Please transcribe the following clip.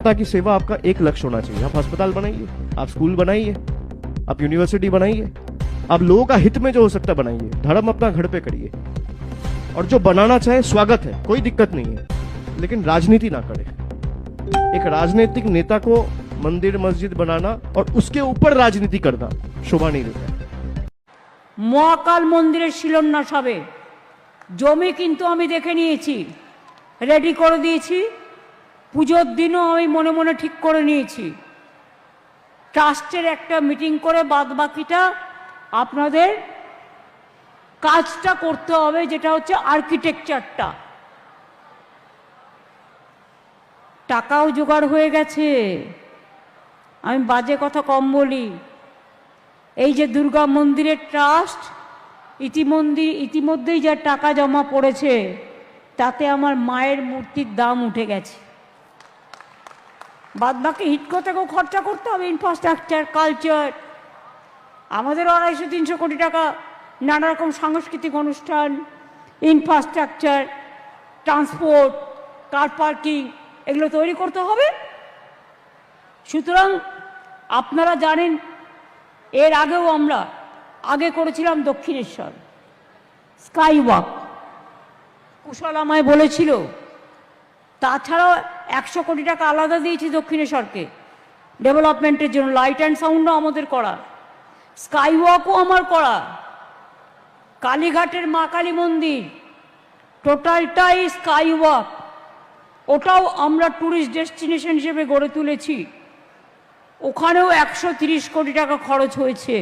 की सेवा आपका एक लक्ष्य होना चाहिए। आप अस्पताल बनाइए, आप स्कूल बनाइए, आप यूनिवर्सिटी बनाइए, आप लोगों का हित में जो हो सकता है बनाइए। धर्म अपना घर पे करिए, और जो बनाना चाहे स्वागत है, कोई दिक्कत नहीं है, लेकिन राजनीति ना करे। एक राजनीतिक नेता को मंदिर मस्जिद बनाना और उसके ऊपर राजनीति करना शोभा नहीं देता। মহাকাল মন্দিরের শিলান্যাস হবে, জমি কিন্তু আমি দেখে নিয়েছি, রেডি করে দিয়েছি, পুজোর দিনও আমি মনে মনে ঠিক করে নিয়েছি। ট্রাস্টের একটা মিটিং করে বাদ বাকিটা আপনাদের কাজটা করতে হবে, যেটা হচ্ছে আর্কিটেকচারটা। টাকাও জোগাড় হয়ে গেছে, আমি বাজে কথা কম বলি। এই যে দুর্গা মন্দিরের ট্রাস্ট ইতিমধ্যেই যা টাকা জমা পড়েছে, তাতে আমার মায়ের মূর্তির দাম উঠে গেছে। বাদ বাকি হিটকো থেকেও খরচা করতে হবে, ইনফ্রাস্ট্রাকচার, কালচার। আমাদের 250-300 কোটি টাকা নানা রকম সাংস্কৃতিক অনুষ্ঠান, ইনফ্রাস্ট্রাকচার, ট্রান্সপোর্ট, কার পার্কিং, এগুলো তৈরি করতে হবে। সুতরাং আপনারা জানেন, এর আগেও আমরা করেছিলাম দক্ষিণেশ্বর স্কাই ওয়াক, কুশল আমায় বলেছিল। তাছাড়াও 100 কোটি টাকা আলাদা দিয়েছি দক্ষিণেশ্বরকে ডেভেলপমেন্টের জন্য, লাইট অ্যান্ড সাউন্ডও আমাদের করা, স্কাই ওয়াকও আমার করা। কালীঘাটের মা কালী মন্দির টোটালটাই স্কাই ওয়াক, ওটাও আমরা ট্যুরিস্ট ডেস্টিনেশন হিসেবে গড়ে তুলেছি। ওখানেও 130 কোটি টাকা খরচ হয়েছে।